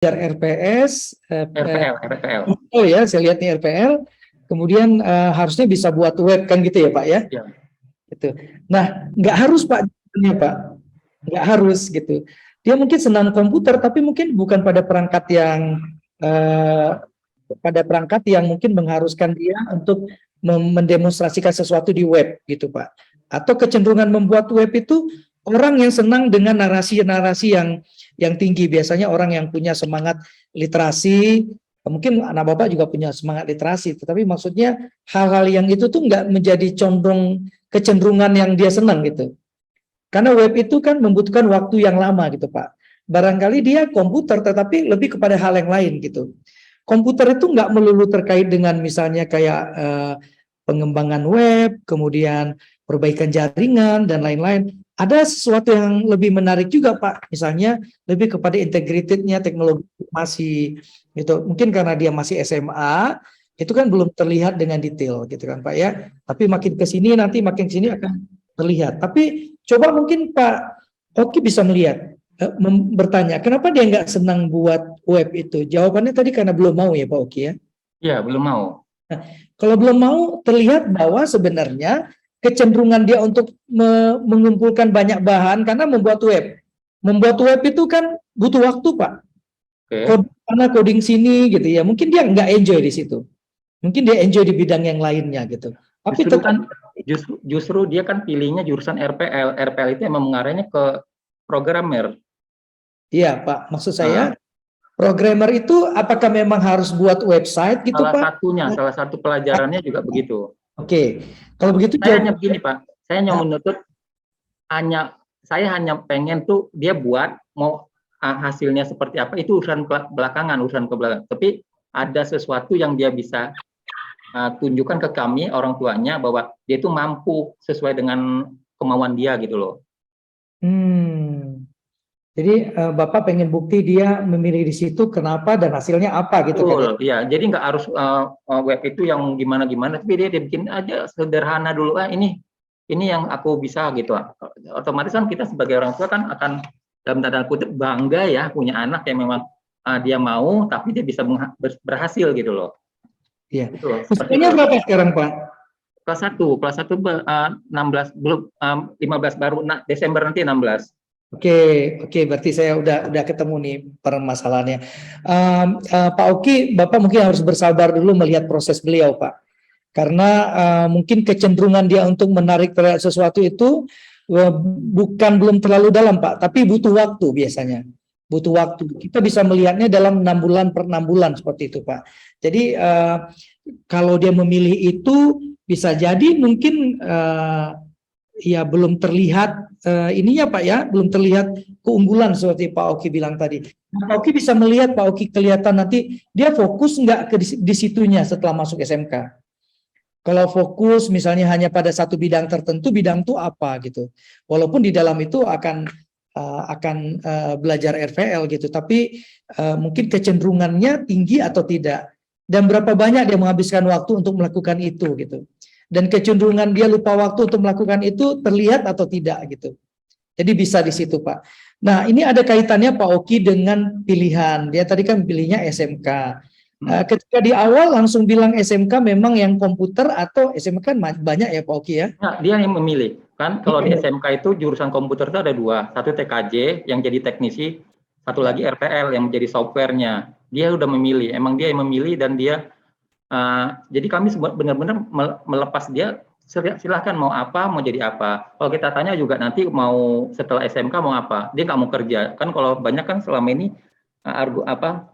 RPS, RPL. oh ya, saya lihat nih RPL, kemudian harusnya bisa buat web kan gitu ya Pak ya? Ya. Gitu. Nah, nggak harus Pak, Pak, nggak harus gitu. Dia mungkin senang komputer, tapi mungkin bukan pada perangkat yang mungkin mengharuskan dia untuk mendemonstrasikan sesuatu di web gitu Pak. Atau kecenderungan membuat web itu orang yang senang dengan narasi-narasi yang tinggi, biasanya orang yang punya semangat literasi. Mungkin anak bapak juga punya semangat literasi, tetapi maksudnya hal-hal yang itu tuh nggak menjadi condong kecenderungan yang dia senang gitu. Karena web itu kan membutuhkan waktu yang lama gitu Pak. Barangkali dia komputer, tetapi lebih kepada hal yang lain gitu. Komputer itu nggak melulu terkait dengan misalnya kayak pengembangan web, kemudian perbaikan jaringan dan lain-lain. Ada sesuatu yang lebih menarik juga Pak, misalnya lebih kepada integratednya teknologi informasi gitu. Mungkin karena dia masih SMA, itu kan belum terlihat dengan detail gitu kan Pak ya. Tapi makin ke sini nanti makin ke sini akan terlihat. Tapi coba mungkin Pak Oki bisa melihat, bertanya, kenapa dia nggak senang buat web itu? Jawabannya tadi karena belum mau ya Pak Oki ya. Iya, belum mau. Kalau belum mau, terlihat bahwa sebenarnya kecenderungan dia untuk mengumpulkan banyak bahan karena membuat web. Membuat web itu kan butuh waktu, Pak. Oke. Coding sana, coding sini gitu ya. Mungkin dia nggak enjoy di situ. Mungkin dia enjoy di bidang yang lainnya gitu. Tapi Justru tetap, kan justru dia kan pilihnya jurusan RPL. RPL itu emang mengarahnya ke programmer. iya Pak, maksud saya Nah, programmer itu apakah memang harus buat website gitu salah Pak? satunya, salah satu pelajarannya juga begitu. Oke, kalau begitu Saya hanya jawab. begini Pak, saya hanya menuntut saya hanya pengen tuh dia buat mau hasilnya seperti apa itu urusan belakangan, urusan ke belakang. Tapi ada sesuatu yang dia bisa tunjukkan ke kami orang tuanya bahwa dia itu mampu sesuai dengan kemauan dia gitu loh. Jadi Bapak pengen bukti dia memilih di situ kenapa dan hasilnya apa gitu kan ya? Betul, ya. Jadi nggak harus web itu yang gimana-gimana, tapi dia bikin aja sederhana dulu. Ini yang aku bisa gitu. Otomatis kan kita sebagai orang tua kan akan dalam tanda kutip bangga ya punya anak yang memang dia mau, tapi dia bisa berhasil gitu loh. Iya. Gitu loh. Seperti Usianya berapa sekarang Pak? kelas 1 16 belum 15 baru Desember nanti 16. Oke, berarti saya udah ketemu nih permasalahannya. Pak Oki, Bapak mungkin harus bersabar dulu melihat proses beliau, Pak. Karena mungkin kecenderungan dia untuk menarik terhadap sesuatu itu bukan belum terlalu dalam, Pak, tapi butuh waktu biasanya. Butuh waktu. Kita bisa melihatnya dalam 6 bulan per 6 bulan seperti itu, Pak. Jadi kalau dia memilih itu bisa jadi mungkin ya belum terlihat ininya Pak ya, belum terlihat keunggulan seperti Pak Oki bilang tadi. Pak Oki bisa melihat, Pak Oki kelihatan nanti dia fokus nggak ke di situnya setelah masuk SMK. Kalau fokus misalnya hanya pada satu bidang tertentu, bidang itu apa gitu. Walaupun di dalam itu akan belajar RVL gitu, tapi mungkin kecenderungannya tinggi atau tidak. Dan berapa banyak dia menghabiskan waktu untuk melakukan itu gitu. Dan kecenderungan dia lupa waktu untuk melakukan itu terlihat atau tidak gitu. Jadi bisa di situ Pak. Nah ini ada kaitannya Pak Oki dengan pilihan. Dia tadi kan pilihnya SMK. Ketika di awal langsung bilang SMK memang yang komputer atau SMK kan banyak ya Pak Oki ya? Nah, dia yang memilih. Kan kalau di SMK itu jurusan komputer itu ada dua. Satu TKJ yang jadi teknisi, satu lagi RPL yang menjadi softwarenya. Dia udah memilih. Emang dia yang memilih dan dia jadi kami benar-benar melepas dia silahkan mau apa mau jadi apa. Kalau kita tanya juga nanti mau setelah SMK mau apa, dia nggak mau kerja kan. Kalau banyak kan selama ini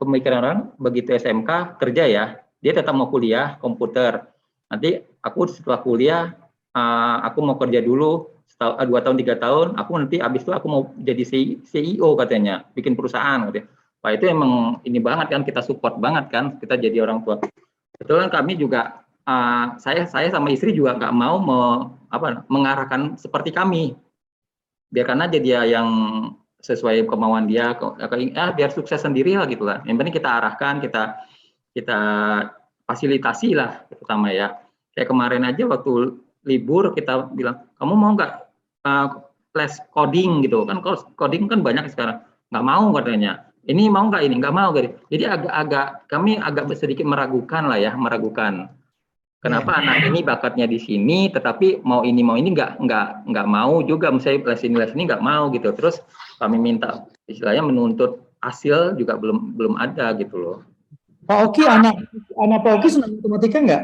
pemikiran orang begitu SMK kerja ya, dia tetap mau kuliah komputer. Nanti aku setelah kuliah aku mau kerja dulu 2 tahun 3 tahun, aku nanti habis itu aku mau jadi CEO katanya, bikin perusahaan katanya. Wah itu emang ini banget kan, kita support banget kan, kita jadi orang tua. Kebetulan kami juga saya sama istri juga nggak mau mengarahkan seperti kami, biarkan aja dia yang sesuai kemauan dia, biar sukses sendiri lah gitu lah. Yang penting kita arahkan, kita fasilitasi lah terutama ya. Kayak kemarin aja waktu libur kita bilang kamu mau nggak les coding gitu kan, coding kan banyak sekarang, nggak mau katanya. ini mau nggak ini, nggak mau gitu. Jadi kami agak sedikit meragukan lah ya, meragukan. Kenapa anak ini bakatnya di sini, tetapi mau ini nggak mau juga, misalnya les ini nggak mau gitu. Terus kami minta istilahnya menuntut hasil juga belum ada gitu loh. Pak Oki, anak Pak Oki senang matematika nggak?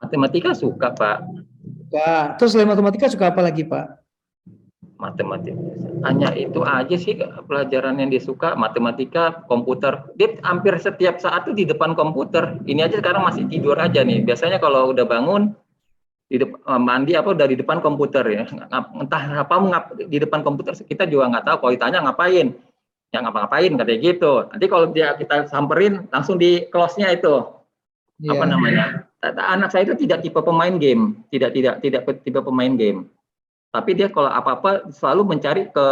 Matematika suka Pak. Pak, terus selain matematika suka apa lagi Pak? Matematika hanya itu aja sih pelajaran yang dia suka, matematika, komputer. Dia hampir setiap saat tuh di depan komputer. Ini aja sekarang masih tidur aja nih. Biasanya kalau udah bangun mandi udah di depan komputer ya. Entah apa di depan komputer, kita juga nggak tahu. Kalau ditanya ngapain, ya ngapa-ngapain katanya gitu. Nanti kalau kita samperin langsung di close-nya itu. Apa namanya? Anak saya itu tidak tipe pemain game, tidak tipe pemain game. Tapi dia kalau apa-apa selalu mencari ke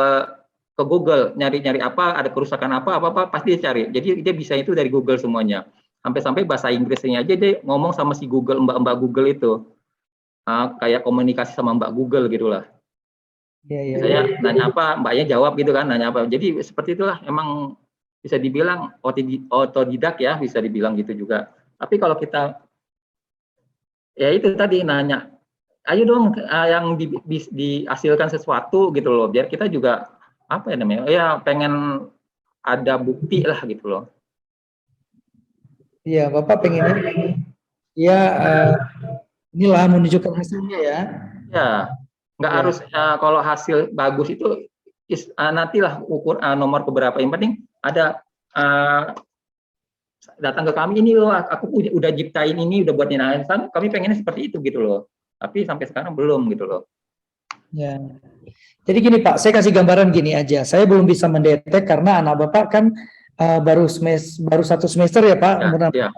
Google, nyari-nyari apa, ada kerusakan apa pasti dia cari. Jadi dia bisa itu dari Google semuanya. Sampai bahasa Inggrisnya aja dia ngomong sama si Google, mbak Google itu. Kayak komunikasi sama mbak Google gitulah. Saya nanya apa, mbaknya jawab gitu kan, nanya apa. Jadi seperti itulah, emang bisa dibilang otodidak ya, bisa dibilang gitu juga. Tapi kalau kita, ya itu tadi nanya, ayo dong yang dihasilkan sesuatu gitu loh, biar kita juga apa ya namanya, ya pengen ada bukti lah gitu loh. Iya, Bapak pengennya ya inilah menunjukkan hasilnya ya. Ya, nggak harus kalau hasil bagus itu nantilah ukur nomor keberapa, yang penting ada datang ke kami, ini loh aku udah ciptain ini, udah buatin kami pengennya seperti itu gitu loh. Tapi sampai sekarang belum gitu loh. Ya. Jadi gini Pak, saya kasih gambaran gini aja. Saya belum bisa mendetek karena anak Bapak kan baru 1 semester ya Pak. Ya.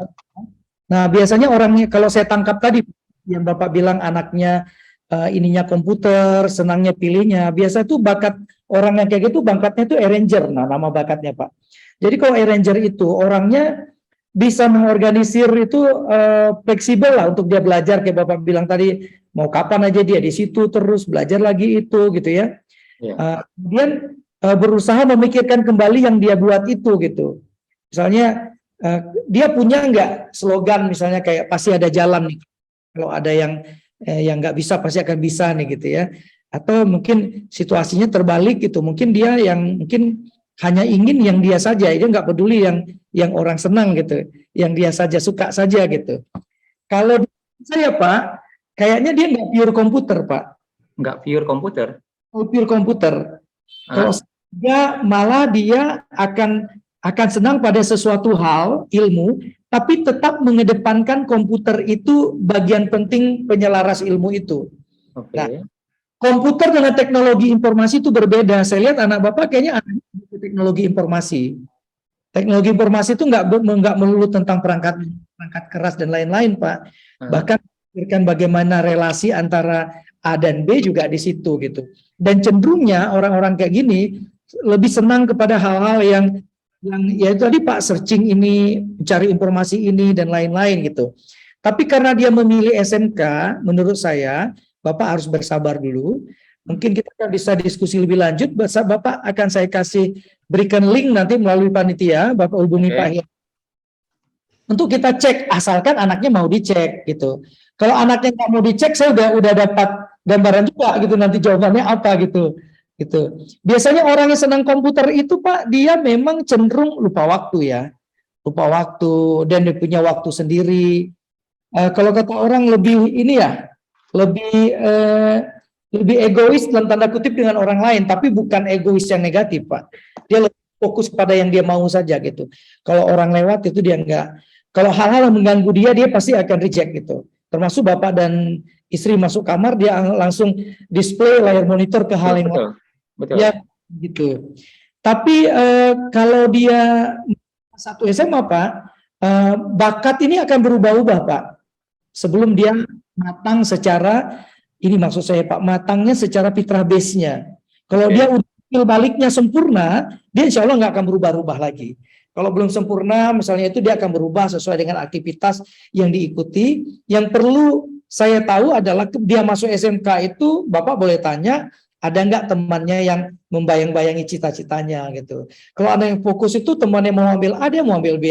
Nah biasanya orangnya, kalau saya tangkap tadi yang Bapak bilang anaknya ininya komputer, senangnya pilihnya, biasa tuh bakat orang yang kayak gitu, bakatnya tuh arranger, nah nama bakatnya Pak. Jadi kalau arranger itu orangnya bisa mengorganisir itu fleksibel lah untuk dia belajar, kayak Bapak bilang tadi, mau kapan aja dia di situ terus belajar lagi itu gitu ya. Kemudian berusaha memikirkan kembali yang dia buat itu gitu. Misalnya dia punya nggak slogan misalnya kayak pasti ada jalan nih. Kalau ada yang nggak bisa pasti akan bisa nih gitu ya. Atau mungkin situasinya terbalik gitu. Mungkin dia yang mungkin hanya ingin yang dia saja, dia nggak peduli yang orang senang gitu, yang dia saja suka saja gitu. Kalau saya Pak, kayaknya dia nggak pure komputer Pak. Nggak pure komputer. Pure komputer. Kalau dia malah dia akan senang pada sesuatu hal ilmu, tapi tetap mengedepankan komputer itu bagian penting penyelaras ilmu itu. Nah, komputer dengan teknologi informasi itu berbeda. Saya lihat anak Bapak kayaknya teknologi informasi. Teknologi informasi itu nggak melulu tentang perangkat keras dan lain-lain, Pak. Bahkan memikirkan bagaimana relasi antara A dan B juga di situ gitu. Dan cenderungnya orang-orang kayak gini lebih senang kepada hal-hal yang ya itu tadi Pak, searching ini, cari informasi ini dan lain-lain gitu. Tapi karena dia memilih SMK, menurut saya Bapak harus bersabar dulu. Mungkin kita akan bisa diskusi lebih lanjut. Bapak akan saya berikan link nanti melalui panitia. Bapak hubungi Pak Hian. Untuk kita cek, asalkan anaknya mau dicek gitu. Kalau anaknya nggak mau dicek, saya udah dapat gambaran juga gitu nanti jawabannya apa gitu. Gitu. Biasanya orang yang senang komputer itu Pak, dia memang cenderung lupa waktu ya. Lupa waktu dan dia punya waktu sendiri. Kalau kata orang lebih ini ya, lebih egois dalam tanda kutip dengan orang lain, tapi bukan egois yang negatif Pak. Dia lebih fokus pada yang dia mau saja gitu. Kalau orang lewat itu dia enggak. Kalau hal-hal yang mengganggu dia pasti akan reject gitu. Termasuk Bapak dan istri masuk kamar, dia langsung display layar monitor ke hal yang lain. Betul. Ya gitu. Tapi kalau dia satu SMA Pak, bakat ini akan berubah-ubah Pak. Sebelum dia matang secara, ini maksud saya Pak, matangnya secara fitrah base-nya. Kalau dia udah baliknya sempurna, dia insya Allah nggak akan berubah-ubah lagi. Kalau belum sempurna, misalnya itu dia akan berubah sesuai dengan aktivitas yang diikuti. Yang perlu saya tahu adalah dia masuk SMK itu, Bapak boleh tanya, Ada nggak temannya yang membayang-bayangi cita-citanya gitu. Kalau ada yang fokus itu temannya mau ambil A, dia mau ambil B